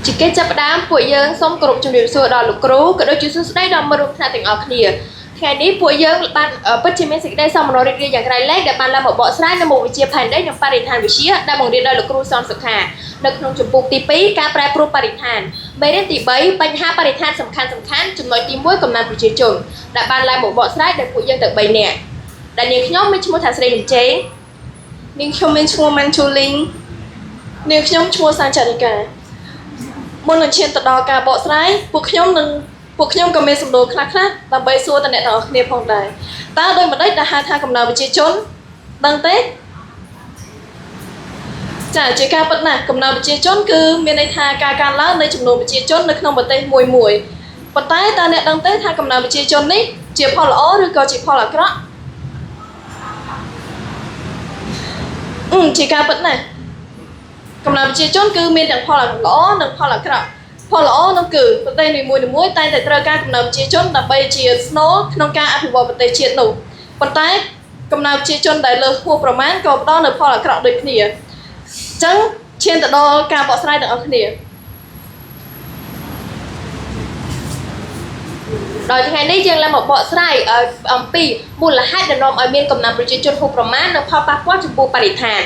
chỉ kết chấp đámពួកយើងសូមគោរពជំរាបសួរដល់លោកគ្រូក៏ដូចជាសួស្តីដល់មិត្តរួមថ្នាក់ទាំងអស់គ្នាថ្ងៃនេះពួកយើងបានពិតជាមានសេចក្តីសោមនស្សរីករាយយ៉ាងក្រៃលែងដែលបានឡើងមកបកស្រាយនៅមុខវិជ្ជាផែនដីនិងបរិស្ថានវិទ្យាដែលបង្រៀនដោយលោកគ្រូសំសុខានៅក្នុងជំពូកទី2ការប្រែប្រួលបរិស្ថានមេរៀនទី3បញ្ហាបរិស្ថានសំខាន់ចំណុចទី1កំណើនប្រជាជនដែលបានឡើងមកបកស្រាយដោយពួកយើងទាំង3នាក់ដែលនាងខ្ញុំមានឈ្មោះថាស្រីលំជេងនាងខ្ញុំមានឈ្មោះម៉ាន់ជូលីងនាងខ្ញុំឈ្មោះសាចារិកាមុននឹងឈានទៅដល់ការបកស្រាយពួកខ្ញុំក៏មានសំណួរខ្លះៗដើម្បីសួរតអ្នកទាំងអស់គ្នាផងដែរតើដោយម្ដេចដែលហៅថាកំណើនប្រជាជនដឹងទេចាជាការពិតណាស់កំណើនប្រជាជនគឺមានន័យថាការកើនឡើងនៃចំនួនប្រជាជននៅក្នុងប្រទេសមួយប៉ុន្តែតើអ្នកដឹងទេថាកំណើនប្រជាជននេះជាផលល្អឬក៏ជាផលអាក្រក់ជាការពិតណាស់កំណើនប្រជាជនគឺមានទាំងផលល្អនិងផលអាក្រក់ផលល្អនោះគឺប្រទេសនីមួយៗតែងតែត្រូវការកំណើនប្រជាជនដើម្បីជាស្នូលក្នុងការអភិវឌ្ឍប្រទេសជាតិនោះប៉ុន្តែកំណើនប្រជាជនដែលលើសហួសប្រមាណក៏ផ្ដល់នូវផលអាក្រក់ដូចគ្នាអញ្ចឹងឈានទៅដល់ការបកស្រាយទាំងអស់គ្នាដោយថ្ងៃនេះយើងឡើងមកបកស្រាយអំពីមូលហេតុដែលនាំឲ្យមានកំណើនប្រជាជនហួសប្រមាណនិងផលប៉ះពាល់ចំពោះបរិស្ថាន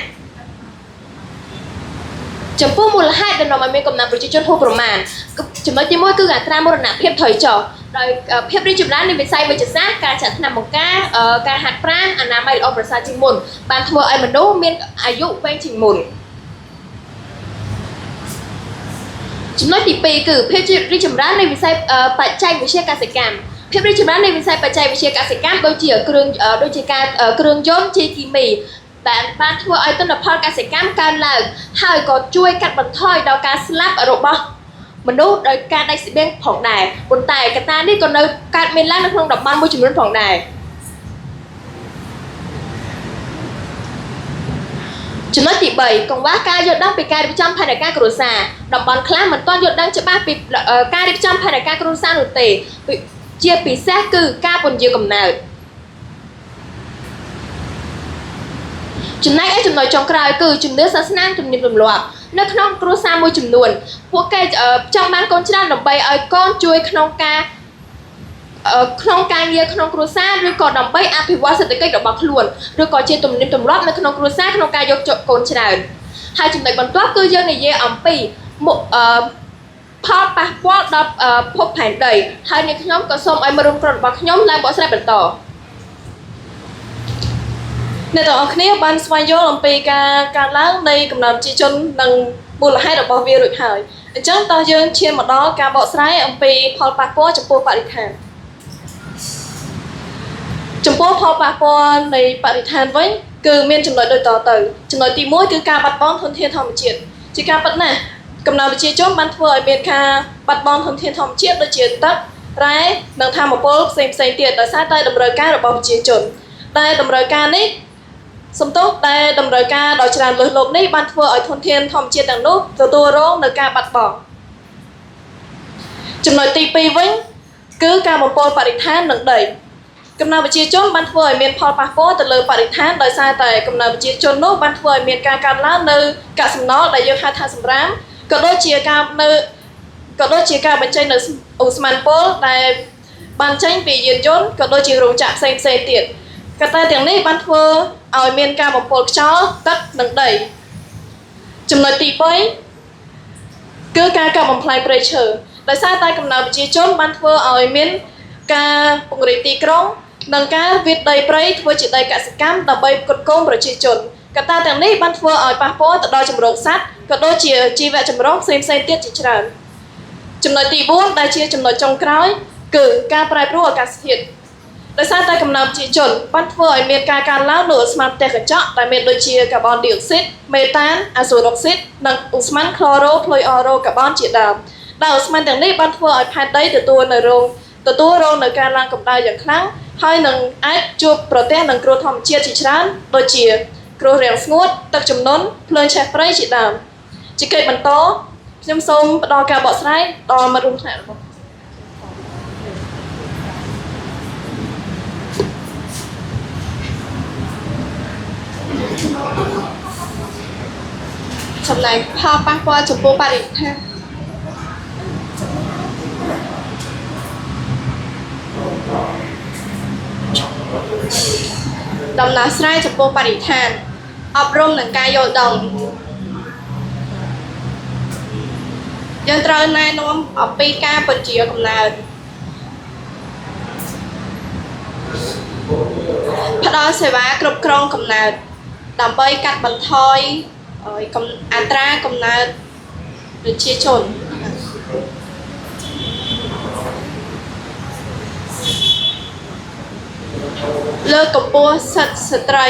ចំពោះមូលហេតុដែលនាំឲ្យមានកំណើនប្រជាជនហួសប្រមាណចំណុចទី1គឺអត្រាមរណភាពថយចុះដោយភាពរីកចម្រើននៃវិស័យវេជ្ជសាស្ត្រការចាក់ថ្នាំបង្ការការហាត់ប្រាណអនាម័យល្អប្រសើរជាងមុនបានធ្វើឲ្យមនុស្សមានអាយុវែងជាងមុនចំណុចទី2គឺភាពរីកចម្រើននៃវិស័យបច្ចេកវិទ្យាកសិកម្មភាពរីកចម្រើននៃវិស័យបច្ចេកវិទ្យាកសិកម្មដូចជាគ្រឿងយន្តជាគីមីដែលបានធ្វើឲ្យទិន្នផលកសិកម្មកើនឡើងហើយក៏ជួយកាត់បន្ថយដល់ការស្លាប់របស់មនុស្សដោយការដាច់ស្បៀងផងដែរប៉ុន្តែកត្តានេះក៏នៅកើតមានឡើងនៅក្នុងតំបន់មួយចំនួនផងដែរចំណុចទី3កង្វះការយល់ដឹងពីការរៀបចំផែនការគ្រួសារតំបន់ខ្លះមិនទាន់យល់ដឹងច្បាស់ពីការរៀបចំផែនការគ្រួសារនោះទេជាពិសេសគឺការពន្យាកំណើតចំណែកឯចំណុចចុងក្រោយគឺជំនឿសាសនាទំនៀមទម្លាប់នៅក្នុងគ្រួសារមួយចំនួនពួកគេចង់បានកូនច្រើនដើម្បីឲ្យកូនជួយក្នុងការងារក្នុងគ្រួសារឬក៏ដើម្បីអភិវឌ្ឍសេដ្ឋកិច្ចរបស់ខ្លួនឬក៏ជាទំនៀមទម្លាប់នៅក្នុងគ្រួសារក្នុងការយកកូនច្រើនហើយចំណុចបន្ទាប់គឺយើងនិយាយអំពីផលប៉ះពាល់ដល់ភពផែនដីហើយអ្នកខ្ញុំក៏សូមឲ្យមិត្តរួមក្រុមរបស់ខ្ញុំឡើងបកស្រាយបន្តអ្នកទាំងអស់គ្នាបានស្វែងយល់អំពីការកើនឡើងនៃកំណើនប្រជាជននិងមូលហេតុរបស់វារួចហើយអញ្ចឹងតោះយើងឈានមកដល់ការបកស្រាយអំពីផលប៉ះពាល់ចំពោះបរិស្ថានចំពោះផលប៉ះពាល់នៃបរិស្ថានវិញគឺមានចំណុចដូចតទៅចំណុចទី1គឺការបាត់បង់ធនធានធម្មជាតិជាការពិតណាស់កំណើនប្រជាជនបានធ្វើឲ្យមានការបាត់បង់ធនធានធម្មជាតិដូចជាទឹករ៉ែនិងថាមពលផ្សេងទៀតដោយសារតែតម្រូវការរបស់ប្រជាជនតែតម្រូវការនេះតែតម្រូវការដ៏ច្រើនលើសលប់នេះបានធ្វើឲ្យធនធានធម្មជាតិទាំងនោះទទួលរងនឹងការបាត់បង់ចំណុចទី2វិញគឺការបំពុលបរិស្ថាននិងដីកំណើនប្រជាជនបានធ្វើឲ្យមានផលប៉ះពាល់ទៅលើបរិស្ថានដោយសារតែកំណើនប្រជាជននោះបានធ្វើឲ្យមានការកើនឡើងនៅកាកសំណល់ដែលយើងហៅថាសម្រាមក៏ដូចជាការបញ្ចេញនៅឧស្ម័នពុលដែលបានចេញពីយានយន្តក៏ដូចជារោងចក្រផ្សេងទៀតកត្តាទាំងនេះបានធ្វើឲ្យមានការបំពុលខ្យល់ទឹកនិងដីចំណុចទី3គឺការកាប់បំផ្លាញព្រៃឈើដោយសារតែកំណើនប្រជាជនបានធ្វើឲ្យមានការពង្រីកទីក្រុងនិងការវាយដីព្រៃធ្វើជាដីកសិកម្មដើម្បីផ្គត់ផ្គង់ប្រជាជនកត្តាទាំងនេះបានធ្វើឲ្យប៉ះពាល់ទៅដល់ជម្រកសត្វក៏ដូចជាជីវៈចម្រុះផ្សេងទៀតជាច្រើនចំណុចទី4ដែលជាចំណុចចុងក្រោយគឺការប្រែប្រួលអាកាសធាតុដោយសារតែកំណើនប្រជាជនបានធ្វើឲ្យមានការកើនឡើងនៃឧស្ម័នផ្ទះកញ្ចក់ដែលមានដូចជាកាបូនឌីអុកស៊ីតមេតានអាសូរ៉ុកស៊ីតនិងឧស្ម័នក្លរ៉ូផ្លុយអរ៉ូកាបូនជាដើមដែលឧស្ម័នទាំងនេះបានធ្វើឲ្យផែនដីទទួលរងនៅការឡើងកម្ដៅយ៉ាងខ្លាំងហើយនឹងអាចជួបប្រទះនឹងគ្រោះធម្មជាតិជាច្រើនដូចជាគ្រោះរាំងស្ងួតទឹកជំនន់ភ្លើងឆេះព្រៃជាដើមជាកិច្ចបន្តខ្ញុំសូមផ្ដល់ការបកស្រាយដល់មិត្តរួមថ្នាក់របស់ ចំណែកផលប៉ះពាល់ចំពោះបរិស្ថានដំណោះស្រាយចំពោះបរិស្ថានអប់រំនិងការយល់ដឹងយើងត្រូវណែនាំអំពីការបញ្ជាកំណើតផ្ដល់សេវាគ្រប់គ្រងកំណើតដើម្បីកាត់បន្ថយអត្រាកំណើតប្រជាជនលើកកម្ពស់សិទ្ធិស្ត្រី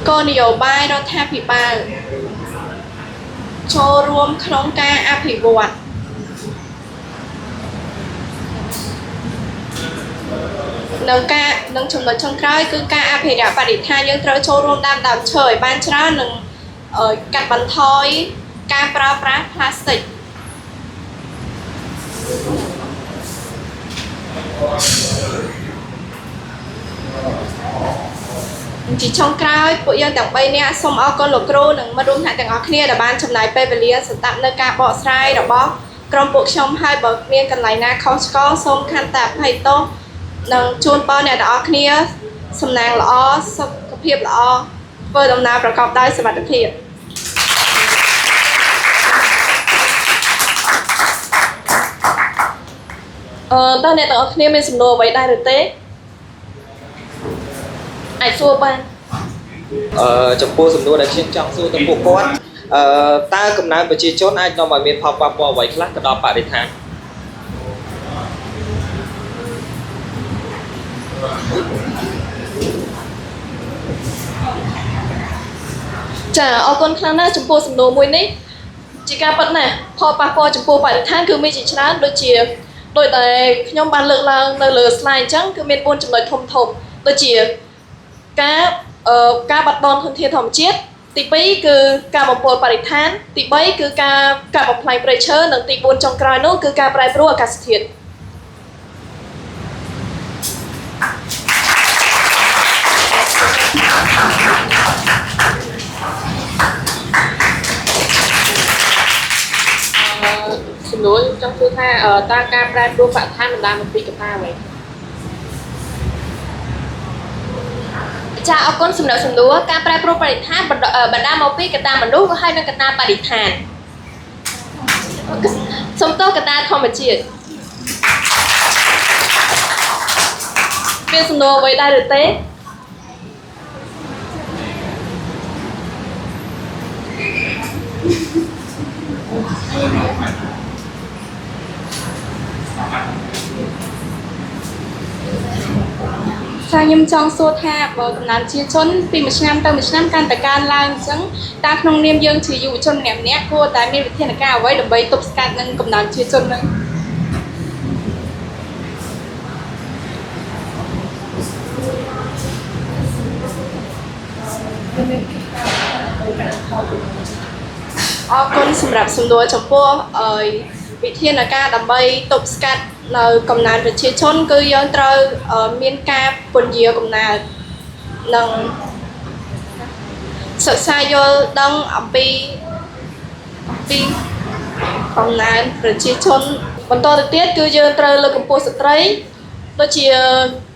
គោលនយោបាយរដ្ឋាភិបាលចូលរួមក្នុងការអភិវឌ្ឍនិងចំណុចចុងក្រោយគឺការអភិរក្សបរិស្ថានយើងត្រូវចូលរួមដាំដើមឈើឲ្យបានច្រើននិងកាត់បន្ថយការប្រើប្រាស់ផ្លាស្ទិកជាចុងក្រោយពួកយើងទាំង3នាក់សូមអរគុណលោកគ្រូនិងមិត្តរួមថ្នាក់ទាំងអស់គ្នាដែលបានចំណាយពេលវេលាសម្រាប់នៅការបកស្រាយរបស់ក្រុមពួកខ្ញុំហើយបើមានកន្លែងណាខុសឆ្គងសូមខន្តីអភ័យទោសនិងជូនពរអ្នកទាំងអស់គ្នាសំណាងល្អសុខភាពល្អធ្វើដំណើរប្រកបដោយសុវត្ថិភាពតើអ្នកទាំងអស់គ្នាមានសំណួរអ្វីដែរឬទេអាចសួរបានចំពោះសំណួរដែលខ្ញុំចង់សួរទៅពួកគាត់តើកំណើនប្រជាជនអាចនាំឲ្យមានផលប៉ះពាល់អ្វីខ្លះទៅដល់បរិស្ថានចាអរគុណខ្លាំងណាស់ចំពោះសំណួរមួយនេះជាការពិតណាស់ផលប៉ះពាល់ចំពោះបរិស្ថានគឺមានជាច្រើនដូចតែខ្ញុំបានលើកឡើងនៅលើ slide អញ្ចឹងគឺមាន4ចំណុចធំដូចជាការបាត់បង់ធនធានធម្មជាតិទី2គឺការបំពុលបរិស្ថានទី3គឺការបំផ្លាញព្រៃឈើនិងទី4ចុងក្រោយនោះគឺការប្រែប្រួលអាកាសធាតុសំណួរចង់សួរថាតើការប្រែប្រួលបរិស្ថានបណ្ដាលមកពីកត្តាអ្វីចាអរគុណសម្រាប់សំណួរការប្រែប្រួលបរិស្ថានបណ្ដាលមកពីកត្តាមនុស្សហើយនិងកត្តាបរិស្ថានសូមតើកត្តាធម្មជាតិមានសំណួរអ្វីដែរឬទេខ្ញុំចង់សួរថាបើកំណើនប្រជាជនពីមួយឆ្នាំទៅមួយឆ្នាំកាន់តែកើនឡើងអញ្ចឹងតើក្នុងនាមយើងជាយុវជនម្នាក់គួរតែមានវិធានការអ្វីដើម្បីទប់ស្កាត់នឹងកំណើនប្រជាជនហ្នឹងអរគុណសម្រាប់សំណួរចំពោះវិធានការដើម្បីទប់ស្កាត់នៅកំណើនប្រជាជនគឺយើងត្រូវមានការពន្យាកំណើននិងសិក្សាយល់ដឹងអំពីកំណើនប្រជាជនបន្តទៅទៀតគឺយើងត្រូវលើកកម្ពស់ស្ត្រីដូចជា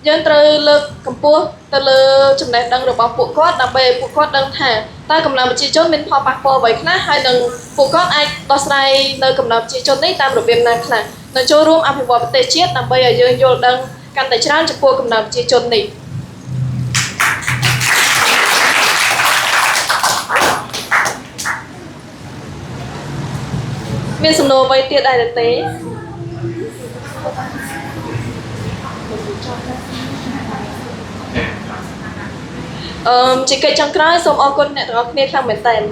យើងត្រូវលើកកម្ពស់ទៅលើចំណេះដឹងរបស់ពួកគាត់ដើម្បីឲ្យពួកគាត់ដឹងថាតើកំណើនប្រជាជនមានផលប៉ះពាល់អ្វីខ្លះហើយនឹងពួកគាត់អាចដោះស្រាយនៅកំណើនប្រជាជននេះតាមរបៀបណាខ្លះនៅចូលរួមអភិវឌ្ឍប្រទេសជាតិដើម្បីឲ្យយើងយល់ដឹងកាន់តែច្រើនចំពោះកំណើនប្រជាជននេះមានសំណួរអ្វីទៀតដែរទេជាកិច្ចចុងក្រោយសូមអរគុណអ្នកទាំងអស់គ្នាខ្លាំងមែនទែន